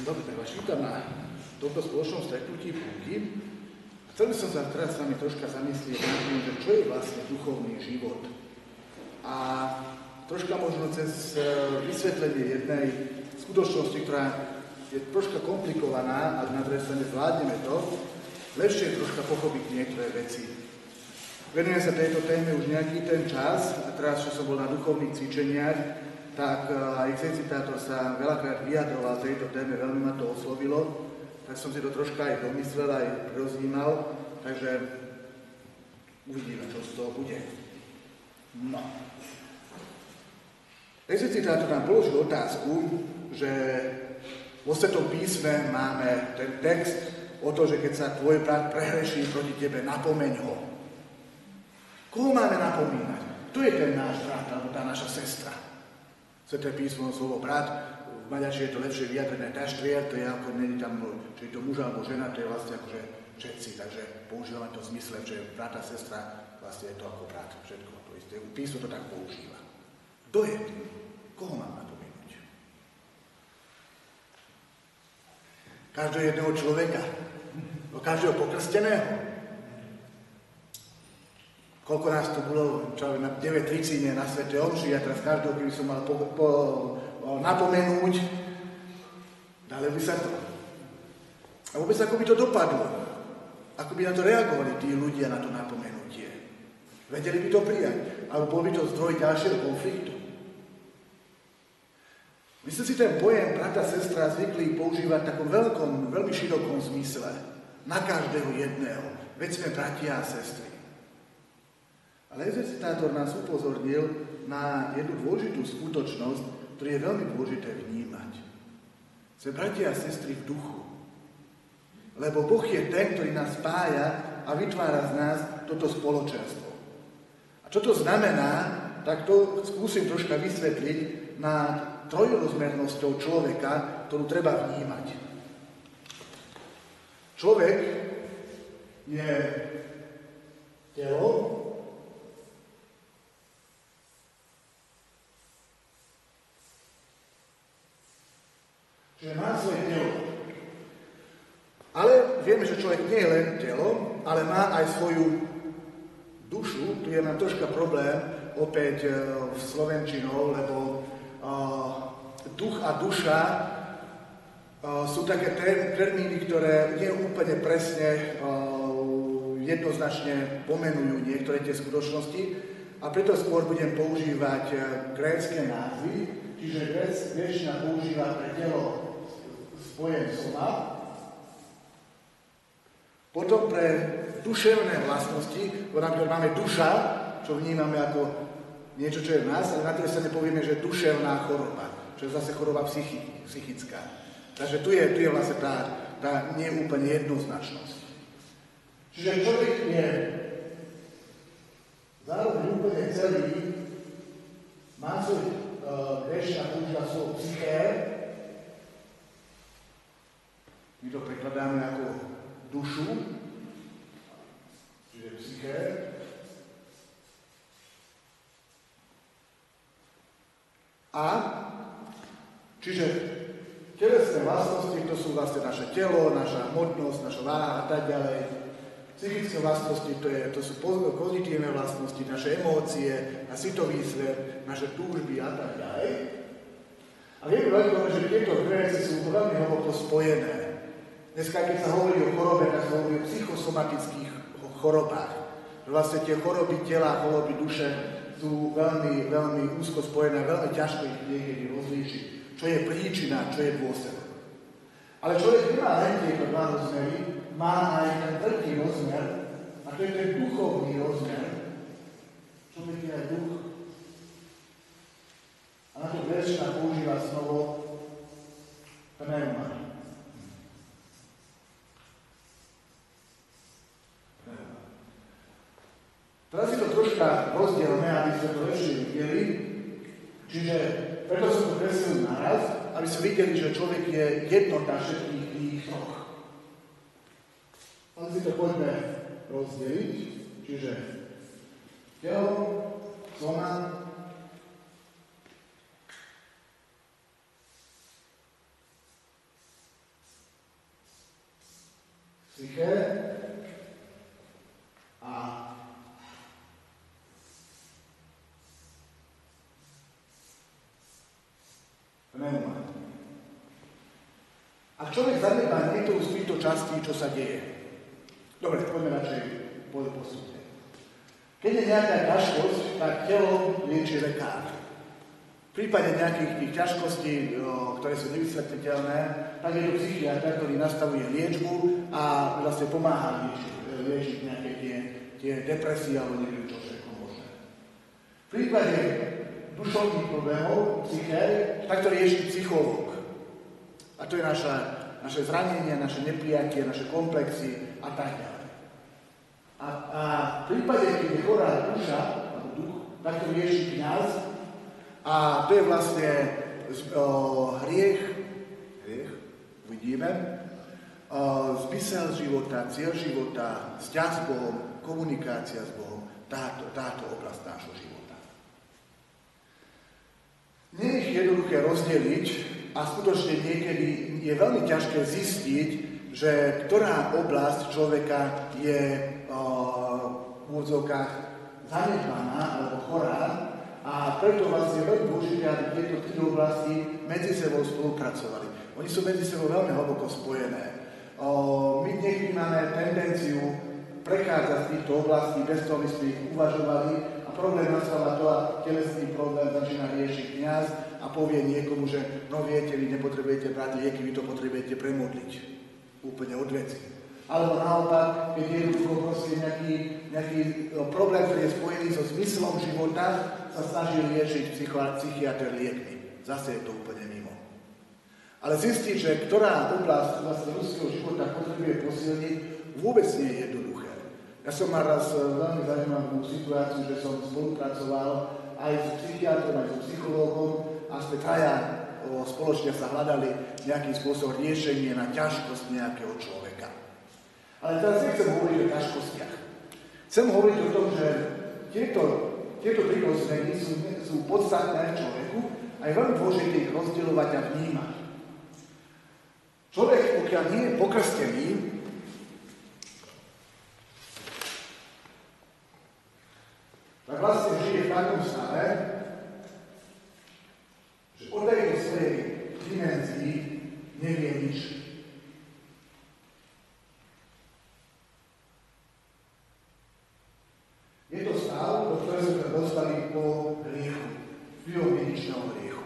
Dobre, tak vás vítam na tomto spoločnom stretnutí Púky. Chcel by som sa teraz s vami troška zamyslieť nad tým, že čo je vlastne duchovný život. A troška možno cez vysvetlenie jednej skutočnosti, ktorá je troška komplikovaná, ale na druhej strane zvládneme to, lepšie je troška pochopiť niektoré veci. Venujem sa tejto téme už nejaký ten čas a teraz, čo som bol na duchovných cvičeniach, tak aj exercitátor sa veľakrát vyjadroval tejto téme, veľmi ma to oslovilo, tak som si to troška aj domyslel, aj roznímal, takže uvidíme, čo z toho bude. No. Exercitátor nám položil otázku, že vo Svetom písme máme ten text o to, že keď sa tvoj brat prehreší proti tebe, napomeň ho. Koho máme napomínať? Kto je ten náš brat, alebo tá naša sestra? Sveté písmo, slovo brat, v maďarčine je to lepšie vyjadrené taštvier, to je ako, není tam, či je to muž alebo žena, to je vlastne akože všetci, takže používame to v zmysle, že brat a sestra, vlastne je to ako brat, všetko to isté. Písmo to tak používa. Kto je tým? Koho mám napomenúť? Každého jedného človeka, každého pokrsteného. Koľko nás tu bolo, čo na 9.30 na Svätej omši, a teraz každého, keby som mal napomenúť, dali by sa to. A vôbec ako by to dopadlo? Ako by na to reagovali tí ľudia na to napomenutie? Vedeli by to prijať? Alebo bol by to zdroj ďalšieho konfliktu? My sme si ten pojem brata, sestra zvykli používať v takom veľmi širokom zmysle. Na každého jedného. Veď sme bratia a sestry. Ale exercitátor nás upozornil na jednu dôležitú skutočnosť, ktorú je veľmi dôležité vnímať. Sme bratia a sestry v duchu. Lebo Boh je ten, ktorý nás spája a vytvára z nás toto spoločenstvo. A čo to znamená, tak to skúsim troška vysvetliť na trojrozmernosťou človeka, ktorú treba vnímať. Človek je telo, čiže má svoje telo. Ale vieme, že človek nie je len telo, ale má aj svoju dušu. Tu je nám troška problém opäť v slovenčinou, lebo duch a duša sú také termíny, ktoré nie úplne presne jednoznačne pomenujú niektoré tie skutočnosti a preto skôr budem používať grécke názvy, čiže gréčtina používa pre telo spojen soma. Potom pre duševné vlastnosti, napríklad máme duša, čo vnímame ako niečo, čo je v nás, ale na druhej strane povieme, že duševná choroba, čo je zase choroba psychická. Takže tu je vlastne tá neúplne jednoznačnosť. Čiže človek je zároveň úplne celý, má svoj gréčtina používa slovo psyché. My to prekladáme ako dušu, čiže psyché. A čiže telesné vlastnosti, to sú vlastne naše telo, naša hmotnosť, naša váha a tak ďalej. Psychické vlastnosti, to sú pozitívne vlastnosti, naše emócie, náš citový svet, naše túžby a tak ďalej. A vieme veľmi, že tieto dve veci sú veľmi hlboko spojené. Dneska, keď sa hovorí o chorobe, tak sa hovorí o psychosomatických chorobách. Vlastne tie choroby tela, choroby duše sú veľmi, veľmi úzko spojené, veľmi ťažko ich niekedy rozlíšiť. Čo je príčina, čo je dôsledok. Ale človek nemá len tieto dva rozmery, má aj ten tretí rozmer, a to je ten duchovný rozmer. Človek je aj duch. A na to gréčtina používa slovo pneuma. Teraz si to troška rozdielme, aby sme to lepšie videli. Čiže preto som to kreslil naraz, aby sme videli, že človek je jednota všetkých tých troch. Ale si to poďme rozdeliť. Čiže telo, soma, Ak človek zanedbá niektorú z týchto častí, čo sa deje? Dobre, poďme radšej postupne. Keď je nejaká ťažkosť, tak telo lieči lekár. V prípade nejakých tých ťažkostí, ktoré sú nevysvetliteľné, tak je to psychiatr, ktorý nastavuje liečbu a vlastne pomáha liečiť nejaké tie depresie alebo neviem čo všetko možné. V prípade duševných problémov psyché, tak to rieši psychológ. A to je naše zranenie, naše neprijatie, naše komplexy a tak ďalej. A v prípade, keď je chorá duša, alebo duch, tak to rieši kňaz. A to je vlastne hriech, uvidíme, zmysel života, cieľ života, vzťah s Bohom, komunikácia s Bohom, táto oblasť nášho života. Nie je jednoduché rozdeliť a skutočne niekedy je veľmi ťažké zistiť, že ktorá oblasť človeka je v úvodzovkách zanedbaná alebo chorá a preto vlastne je veľmi dôležité, aby tieto tri oblasti medzi sebou spolupracovali. Oni sú medzi sebou veľmi hlboko spojené. My niekedy máme tendenciu prechádzať z týchto oblastí bez toho, aby sme ich uvažovali a problém nastáva to a telesný problém začína riešiť kňaz a povie niekomu, že no viete, vy nepotrebujete brať lieky, vy to potrebujete premodliť. Úplne od veci. Alebo naopak, keď jednoducho proste nejaký problém, ktorý je spojený so zmyslom života, sa snaží liečiť psychiatr liekmi. Zase je to úplne mimo. Ale zistiť, že ktorá oblasť vlastne ľudského života potrebuje posilniť, vôbec nie je jednoduché. Ja som mal raz veľmi zaujímavú situáciu, že som spolupracoval aj s psychiatrom, aj s psychológom a sme traja spoločne sa hľadali nejakým spôsobom riešenie na ťažkosť nejakého človeka. Ale teraz nechcem hovoriť o ťažkostiach. Chcem hovoriť o tom, že tieto tri rozmeny sú podstatné v človeku a je veľmi dôležité ich rozdielovať a vnímať. Človek, pokiaľ nie je pokrstený, tak vlastne žije v takom stave, že o tejto svojej dimenzii nevie nič. Je to stav, do ktorého sme dostali po hriechu, vplyvom dedičného hriechu.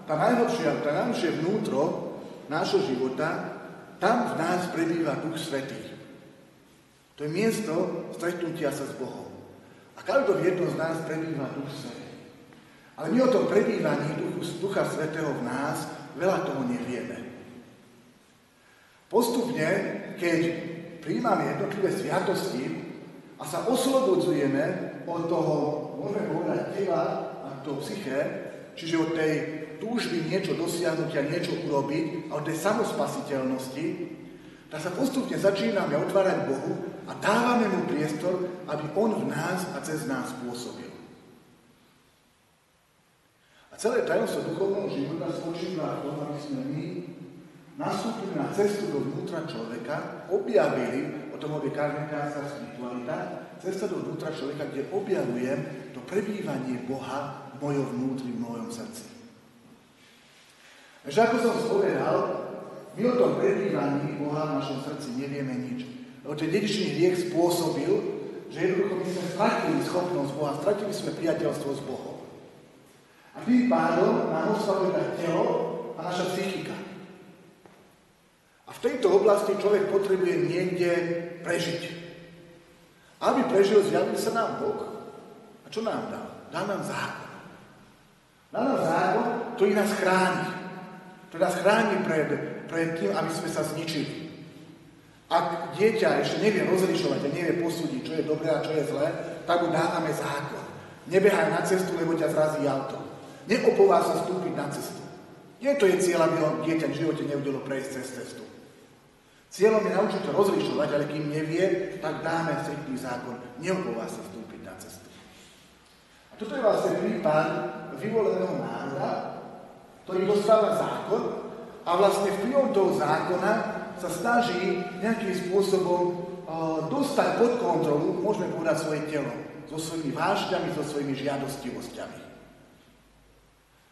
Tá najlepšie vnútro nášho života, tam v nás prebýva Duch Svätý. To je miesto stretnutia sa s Bohom. A každého jedno z nás prebýva Duch Svätý. Ale my o tom prebývaní Ducha Svätého v nás veľa toho nevieme. Postupne, keď prijímame jednotlivé sviatosti a sa oslobodzujeme od toho, môžeme povedať, tela a toho psyché, čiže od tej túžby niečo dosiahnuť a niečo urobiť a od tej samospasiteľnosti, tak sa postupne začíname otvárať Bohu a dávame mu priestor, aby on v nás a cez nás pôsobil. A celé tajomstvo duchovného života spočíva v tom, aby sme my nastúpili na cestu do vnútra človeka, objavili, o tom hovorí karmikárska spiritualita, cesta do vnútra človeka, kde objavujem to prebývanie Boha v mojom vnútri, v mojom srdci. Takže ako som spovedal, my o tom prebývaní Boha v našom srdci nevieme nič. Lebo ten dedičný hriech spôsobil, že jednoducho my sme stratili schopnosť Boha, stratili sme priateľstvo s Bohom. A tým pádom nám ostalo iba telo a naša psychika. A v tejto oblasti človek potrebuje niekde prežiť. Aby prežil, zjavil sa nám Boh. A čo nám dal? Dal nám zákon. Dal nám zákon, ktorý nás chráni. Ktorý nás chráni pred tým, aby sme sa zničili. Ak dieťa ešte nevie rozlišovať a nevie posúdiť, čo je dobré a čo je zlé, tak mu dávame zákon. Nebehaj na cestu, lebo ťa zrazí auto. Neopová sa vstúpiť na cestu. Nie to je cieľ, aby dieťa v živote neudelo prejsť cez cestu. Cieľom je naučiť to rozlišovať, ale kým nevie, tak dáme striktný zákon. Neopová sa vstúpiť na cestu. A toto je vlastne prípad vyvoleného národa, ktorý dostáva zákon a vlastne vplyvom toho zákona sa snaží nejakým spôsobom dostať pod kontrolu, môžeme povedať, svoje telo, so svojimi vášňami, so svojimi žiadostivosťami.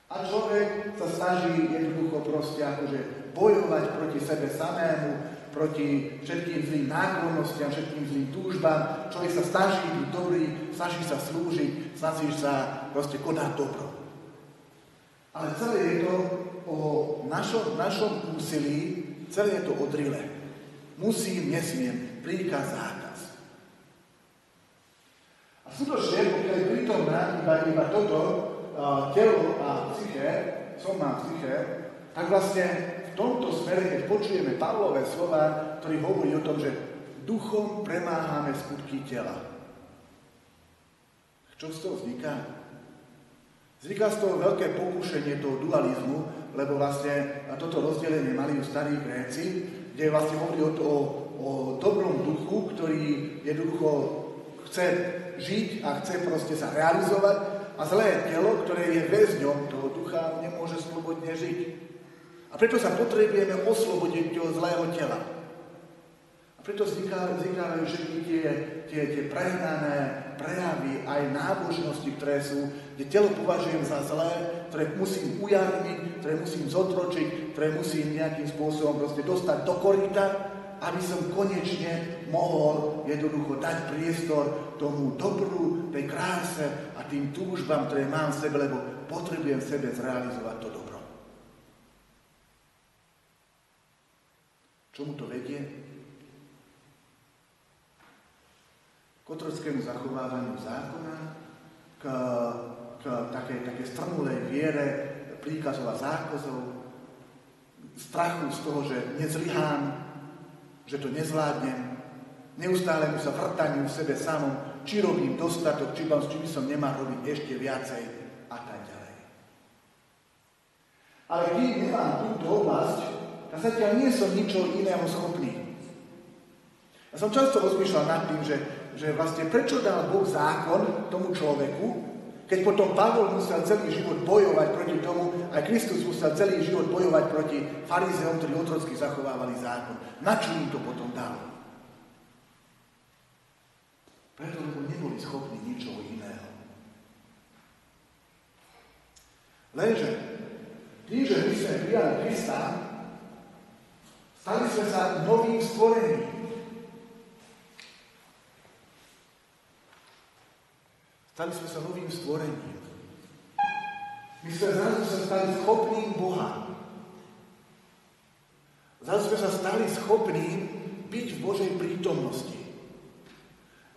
A človek sa snaží jednoducho proste akože bojovať proti sebe samému, proti všetkým zlým náklonnostiam, všetkým zlým túžbám. Človek sa snaží byť dobrý, snaží sa slúžiť, snaží sa proste konať dobro. Ale celé je to o našom úsilí, celé je to o drile. Musím, nesmiem, príkaz, zákaz. A skutočne, pokiaľ je prítomná iba toto, telo a psyché, som má psyché, tak vlastne v tomto smere, keď počujeme Pavlové slova, ktorý hovorí o tom, že duchom premáhame skutky tela. Čo z toho vzniká? Vzniká z toho veľké pokušenie toho dualizmu, lebo vlastne toto rozdelenie mali už starí Gréci, kde vlastne hovorí o dobrom duchu, ktorý jednoducho chce žiť a chce proste sa realizovať, a zlé telo, ktoré je väzňom toho ducha, nemôže slobodne žiť. A preto sa potrebujeme oslobodiť toho zlého tela. A preto vznikajú všetky tie prehnané prejavy aj nábožnosti, ktoré sú, kde telo považujem za zlé, ktoré musím ujarmiť, ktoré musím zotročiť, ktoré musím nejakým spôsobom proste dostať do koryta, aby som konečne mohol jednoducho dať priestor tomu dobru, tej kráse a tým túžbám, ktoré mám v sebe, lebo potrebujem v sebe zrealizovať to dobro. Čomu to vedie? K otrockému zachovávaniu zákona, k takej strnulej viere príkazov a zákazov, strachu z toho, že nezlyhám, že to nezvládnem, neustálemu sa vrtaniu v sebe samom, či robím dostatok, či by som nemal robiť ešte viacej a tak ďalej. Ale keď nemám túto oblasť, tak zatiaľ nie som ničoho iného schopný. Ja som často rozmýšľal nad tým, že vlastne prečo dal Boh zákon tomu človeku, keď potom Pavol musel celý život bojovať proti tomu, aj Kristus musel celý život bojovať proti farizeom, ktorí otrocky zachovávali zákon. Na čo im to potom dal? Preto, lebo neboli schopní ničoho iného. Lenže tým, že my sme prijali Krista, stali sme sa novým stvorením. Stali sme sa novým stvorením. My sme zrazu sa stali schopným Boha. Zrazu sme sa stali schopným byť v Božej prítomnosti.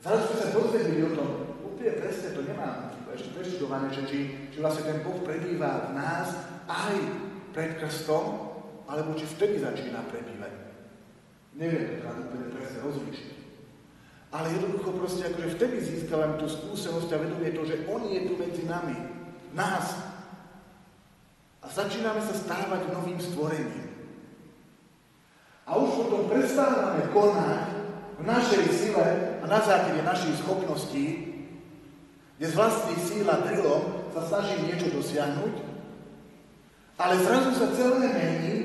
Zrazu sme sa dozvedeli o tom, úplne presne to nemám ešte preštudované, či vlastne ten Boh prebýva v nás aj pred krstom, alebo či vtedy začína prebývať. Neviem to úplne presne rozlíšiť. Ale jednoducho proste akože vtedy získavam tú skúsenosť a vedomie to, že On je tu medzi nami, nás. A začíname sa stávať novým stvorením. A už potom prestávame konať v našej sile a na základe našich schopností, kde z vlastných síl a drilom sa snažím niečo dosiahnuť, ale zrazu sa celé mení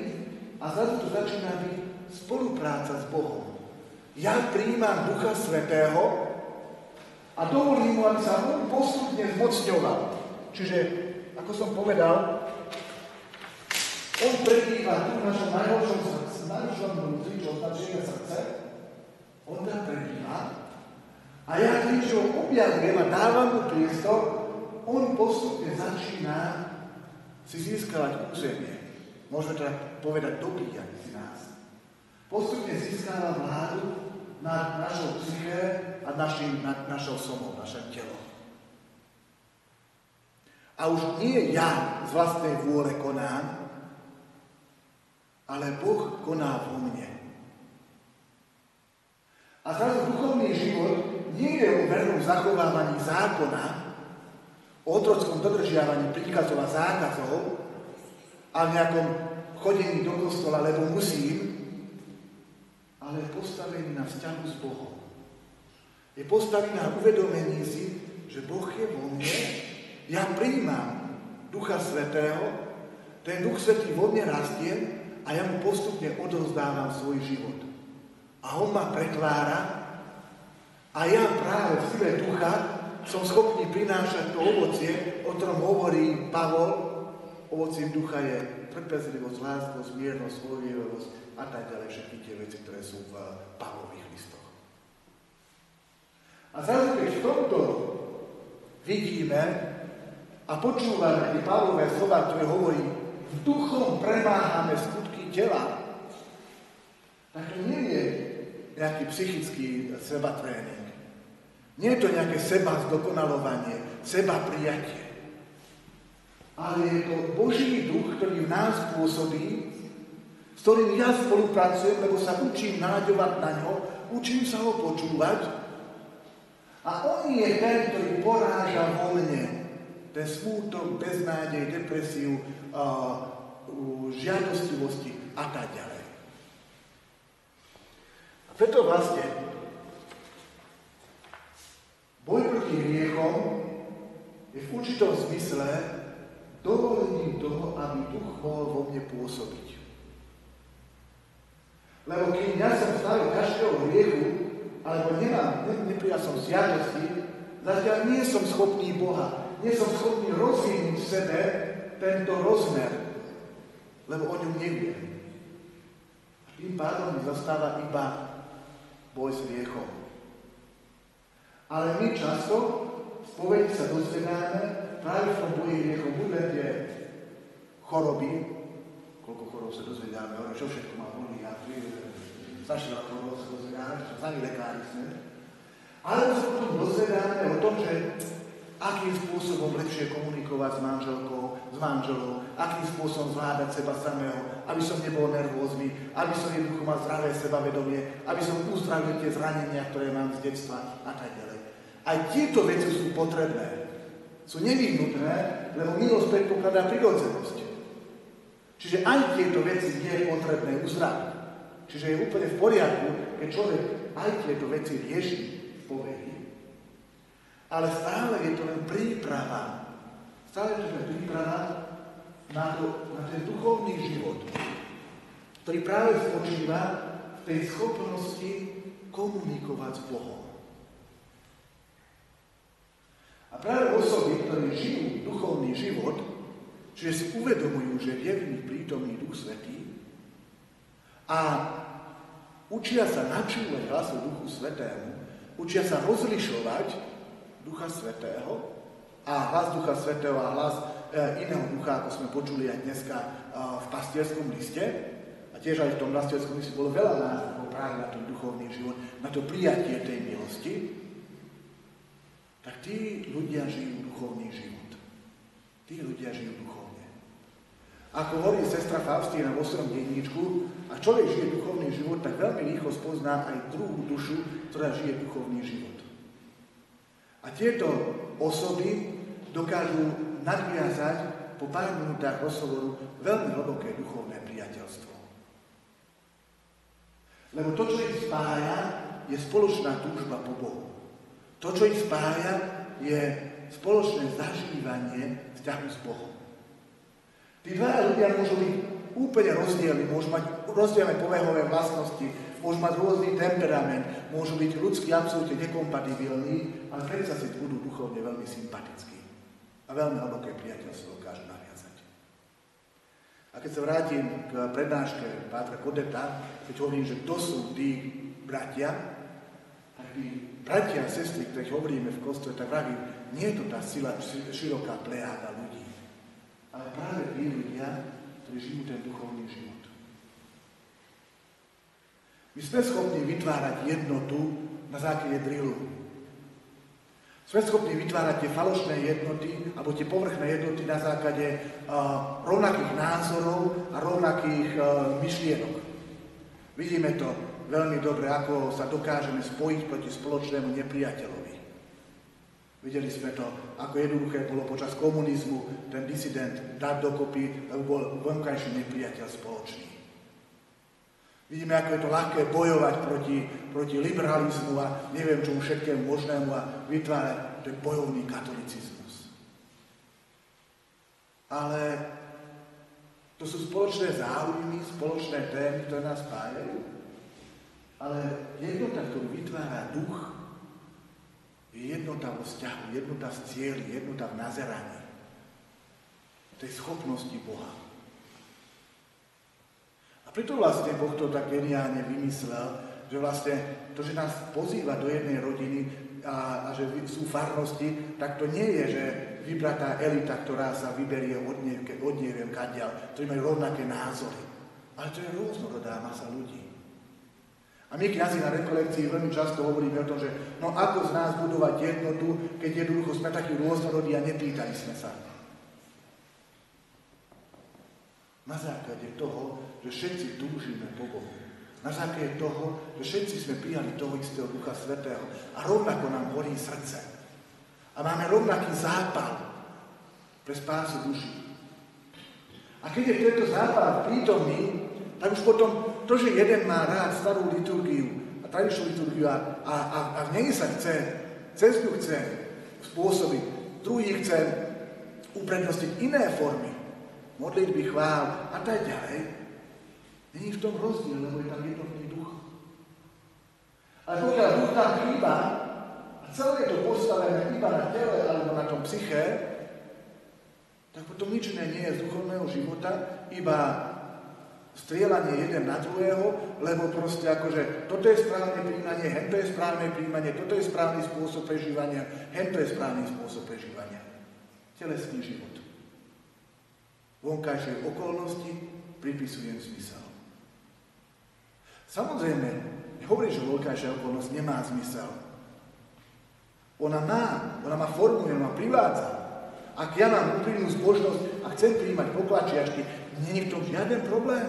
a zrazu to začína byť spolupráca s Bohom. Ja prijímam Ducha Svätého a dovolím mu, aby sa on postupne zmocňoval. Čiže, ako som povedal, on prebýva tu v našom najhoršom srdci, najhoršom vnútri, čo označuje srdce. On tam prebýva. A ja, keď ho objavujem a dávam mu priestor, on postupne začína si získavať územie. Môžeme teda povedať dobíjať si nás. Postupne získava vládu nad našou psyché a nad našou somou, našim telom. A už nie ja z vlastnej vôle konám, ale Boh koná vo mne. A zrazu duchovný život nie je o vernom zachovávaní zákona, o otrockom dodržiavaní príkazov a zákazov a v nejakom chodení do kostola, lebo musím, ale je postavený na vzťahu s Bohom. Je postavený na uvedomení si, že Boh je vo mne, ja prijímam Ducha Svätého, ten Duch Svätý vo mne rastie a ja mu postupne odovzdávam svoj život. A on ma pretvára a ja práve v sile Ducha som schopný prinášať to ovocie, o ktorom hovorí Pavol, Ovocím ducha je trpezlivosť, láska, zmiernosť, zhovievavosť a tak ďalej, všetky tie veci, ktoré sú v Pavlových listoch. A zrazu, keď v tomto vidíme a počúvame tie Pavlové slova, ktoré hovorí, duchom premáhame skutky tela, tak to nie je nejaký psychický sebatréning. Nie je to nejaké seba zdokonalovanie, seba prijatie. Ale je to Boží duch, ktorý v nás pôsobí, s ktorým ja spolupracujem, lebo sa učím náďovať na ňo, učím sa ho počúvať. A on je ten, ktorý poráža vo mne ten smútok, beznádej, depresiu, žiadostivosti a tak ďalej. A preto vlastne boj proti hriechom je v určitom zmysle dovolením toho, aby duch mohol vo mne pôsobiť. Lebo keď ja som stavil ťažkého hriechu, alebo neprijal som žiadosti, zatiaľ nie som schopný Boha, nie som schopný rozvinúť v sebe tento rozmer, lebo o ňom neviem. Tým pádom mi zostáva iba boj s hriechom. Ale my často v spovedi sa dozvedáme práve v tom boji hriechom, buď len tie choroby, koľko chorób sa dozvedáme, čo všetko má bolí, a strašne chorób sa dozvedáme, čo sami lekári sme. Ale sa potom dozvedáme o tom, že akým spôsobom lepšie komunikovať s manželkou, s manželom, akým spôsobom zvládať seba samého, aby som nebol nervózny, aby som jednoducho mal zdravé sebavedomie, aby som uzdravil tie zranenia, ktoré mám z detstva a tak ďalej. Aj tieto veci sú potrebné, sú nevyhnutné, lebo milosť predpokladá prirodzenosť. Čiže aj tieto veci je potrebné uzdraviť. Čiže je úplne v poriadku, keď človek aj tieto veci rieši v povedi, ale stále je to len príprava. Stále je to len príprava na ten duchovný život, ktorý práve spočíva v tej schopnosti komunikovať s Bohom. A práve osoby, ktoré žijú duchovný život, čiže si uvedomujú, že je v nich prítomný Duch Svätý a učia sa načúvať hlasu Duchu Svätému, učia sa rozlišovať Ducha Svätého a hlas Ducha Svätého a hlas iného ducha, ako sme počuli aj dneska v pastierskom liste. A tiež aj v tom pastierskom liste bolo veľa názvov práve na ten duchovný život, na to prijatie tej milosti. Tak tí ľudia žijú duchovný život. Tí ľudia žijú duchovne. Ako hovorí sestra Faustína v 8. denníčku, ak človek žije duchovný život, tak veľmi rýchlo spozná aj druhú dušu, ktorá žije duchovný život. A tieto osoby dokážu nadviazať po pár minútach rozhovoru veľmi hlboké duchovné priateľstvo. Lebo to, čo ich spája, je spoločná túžba po Bohu. To, čo ich spája, je spoločné zažívanie vzťahu s Bohom. Tí dva ľudia môžu byť úplne rozdielni, môžu mať rozdielne povahové vlastnosti, môžu mať rôzny temperament, môžu byť ľudsky absolútne nekompatibilní, ale predsa si budú duchovne veľmi sympatickí. A veľmi hlboké priateľstvo dokážu naviazať. A keď sa vrátim k prednáške Pátra Kodeta, keď hovorím, že kto sú tí bratia, tak tí bratia a sestry, ktorých hovoríme v kostole, tak vravím, nie je to tá sila, široká plejáda ľudí, ale práve tí ľudia, ktorí žijú ten duchovný život. My sme schopní vytvárať jednotu na základe drilu. Sme schopní vytvárať tie falošné jednoty, alebo tie povrchné jednoty na základe rovnakých názorov a rovnakých myšlienok. Vidíme to veľmi dobre, ako sa dokážeme spojiť proti spoločnému nepriateľovi. Videli sme to, ako jednoduché bolo počas komunizmu ten disident dať dokopy, lebo bol vonkajší nepriateľ spoločný. Vidíme, ako je to ľahké bojovať proti liberalizmu a neviem čomu všetkému možnému a vytvárať ten bojovný katolicizmus. Ale to sú spoločné záujmy, spoločné témy, ktoré nás spájajú. Ale jednota, ktorú vytvára duch, je jednota vo vzťahu, jednota v cieli, jednota v nazeraní. tej schopnosti Boha. A preto vlastne Boh to tak geniálne vymyslel, že vlastne to, že nás pozýva do jednej rodiny a že sú farnosti, tak to nie je, že vybratá elita, ktorá sa vyberie od neviem kadiaľ, ktorí majú rovnaké názory. Ale to je rôznorodá masa ľudí. A my kňazi na rekolekcii veľmi často hovoríme o tom, že no ako z nás budovať jednotu, keď jednoducho sme takí rôznorodí a nepýtali sme sa. Na základe toho, že všetci túžime po Bohu. Na základe toho, že všetci sme prijali toho istého Ducha Svätého a rovnako nám horí srdce. A máme rovnaký zápal pre spásu duší. A keď je tento zápal prítomný, tak už potom to, že jeden má rád starú liturgiu a tradičnú liturgiu a v nej sa chce, cez ňu chce spôsobiť, druhý chce uprednostniť iné formy, modlitby, chvál a tak ďalej, není v tom rozdiel, lebo je tam jednotný duch. Ale pokiaľ duch tam chýba a celé je to postavené iba na tele alebo na tom psyché, tak potom nič nie je z duchovného života, iba strieľanie jeden na druhého, lebo proste akože toto je správne príjmanie, hento je správne príjmanie, toto je správny spôsob prežívania, hento je správny spôsob prežívania. Telesný život. Vonkajšej okolnosti pripisujem zmysel. Samozrejme, nehovorím, že vonkajšia okolnosť nemá zmysel. Ona má formuje, ona má privádza. Ak ja mám úprimnú zbožnosť a chcem prijímať poklačiačky, nie je v tom žiaden problém.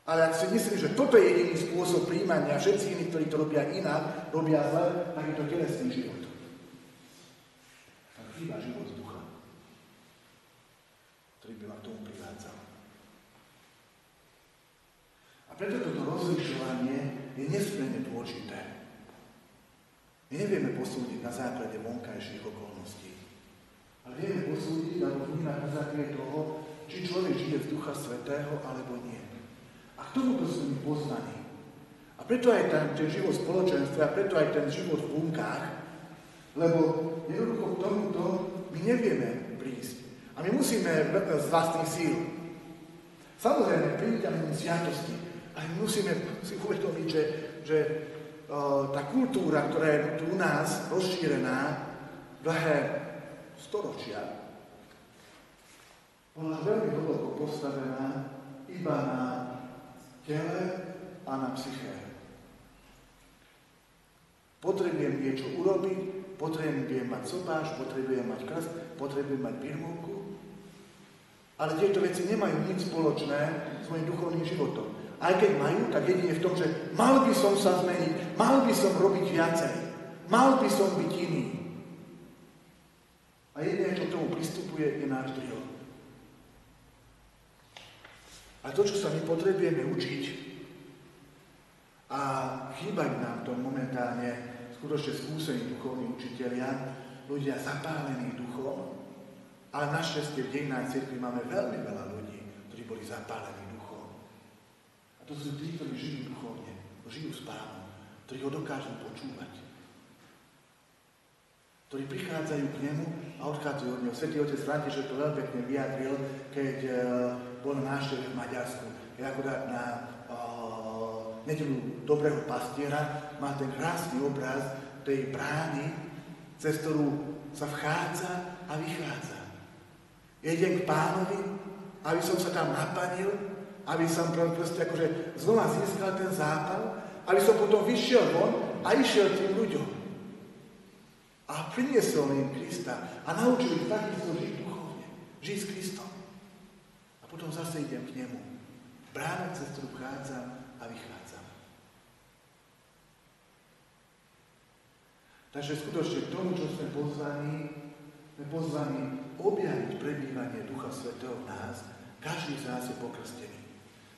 Ale ak si myslím, že toto je jediný spôsob prijímania a všetci iní, ktorí to robia inak, robia zle, tak je to telesný život. Tam chýba život z ducha, ktorý by ma k tomu privádzal. A preto toto rozlišovanie je nesmierne dôležité. My nevieme posúdiť na základe vonkajších okolností. Ale vieme posúdiť alebo vnímať na základe toho, či človek žije z Ducha Svätého alebo nie. A k tomuto sú my poznaní. A preto aj ten život v spoločenstve, a preto aj ten život v bunkách, lebo jednoducho k tomuto my nevieme prísť. A my musíme z vlastných síl. Samozrejme, príďame sviatosti, ale my musíme si uvedomiť, že tá kultúra, ktorá je tu u nás rozšírená dlhé storočia, bola veľmi hlboko postavená iba na tele a na psyché. Potrebujem niečo urobiť, potrebujem mať sobáš, potrebujem mať krst, potrebujem mať birmovku, ale tieto veci nemajú nič spoločné s mojím duchovným životom. Aj keď majú, tak jedine v tom, že mal by som sa zmeniť, mal by som robiť viacej, mal by som byť iný. A jedine, čo k tomu pristupuje, je náš driel. A to, čo sa my potrebujeme učiť, a chýbajú nám to momentálne skutočne skúsení duchovní učitelia, ľudia zapálení duchom, ale našťastie v dejinách cirkvi máme veľmi veľa ľudí, ktorí boli zapálení. To sú tí, ktorí žijú duchovne, žijú s Pánom, ktorí ho dokážu počúvať. Ktorí prichádzajú k nemu a odchádzajú od neho. Svätý otec František to veľmi pekne vyjadril, keď bol na návšteve v Maďarsku. Keď akorát na nedeľu dobrého pastiera má ten krásny obraz tej brány, cez ktorú sa vchádza a vychádza. Idem k Pánovi, aby som sa tam napanil, aby som proste akože znova získal ten zápal, aby som potom vyšiel von a išiel tým ľuďom. A priniesol im Krista a naučil ich takisto žiť duchovne, žiť s Kristom. A potom zase idem k nemu. Brána, cez ktorú vchádzam a vychádzam. Takže skutočne k tomu, čo sme pozvaní objaviť prebývanie Ducha Svätého v nás. Každý z nás je pokrstený.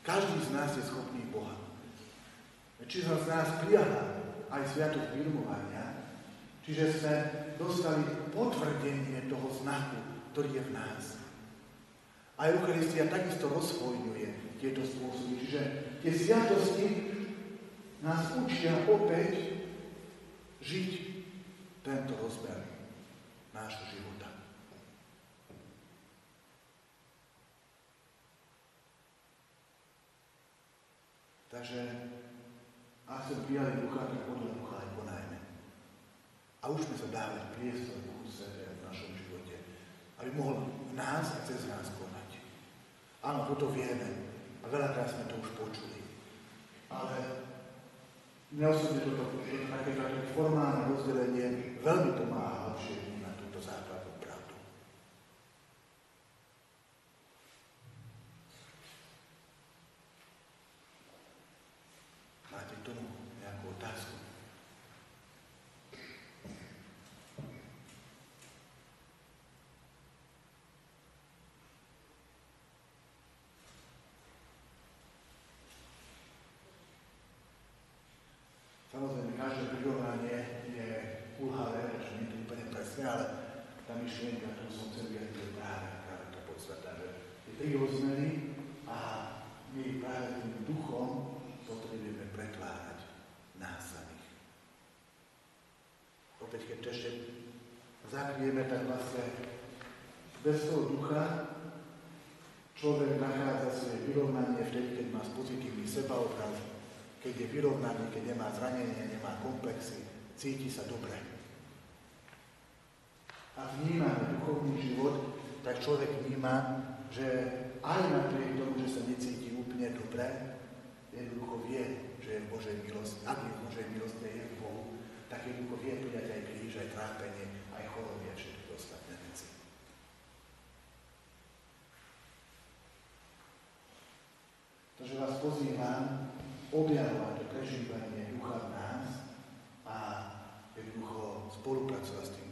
Každý z nás je schopný Boha. Čiže z nás prijala aj sviatosť birmovania, čiže sme dostali potvrdenie toho znaku, ktorý je v nás. A Eucharistia takisto rozvojňuje tieto spôsoby. Čiže tie sviatosti nás učia opäť žiť tento rozmer nášho života. Takže ak sme prijali ducha, tak podľa ducha aj konajme. A učme sa dávať priestor Duchu Svätému v našom živote, aby mohol v nás a cez nás konať. Áno, toto vieme a veľakrát sme to už počuli. Ale mne osobne toto takéto formálne rozdelenie veľmi pomáha lepšie vnímať túto základnú pravdu. Máte k tomu nejakú otázku? Samozrejme, každé prirovnanie je kulhavé, pretože nie je to úplne presné, ale tá myšlienka, ktorú som chcel vyjadriť, je práve tá podstata, že je prirodzený a my práve tým duchom potrebujeme pretvárať nás samých. Opäť, keď ešte zakrieme, tak vlastne bez toho ducha človek nachádza svoje vyrovnanie vtedy, keď má pozitívny sebaobraz, keď je vyrovnaný, keď nemá zranenie, nemá komplexy, cíti sa dobre. A vnímame duchovný život, tak človek vníma, že aj napriek tomu, že sa necíti úplne dobre, jednoducho vie, že je v Božej milosti. Ak je v Božej milosti a je v Bohu, tak jednoducho vie prijať aj kríž, aj trápenie, aj choroby a všetky ostatné veci. Takže vás pozývam objavovať to prežívanie ducha v nás a jednoducho spolupracovať s tým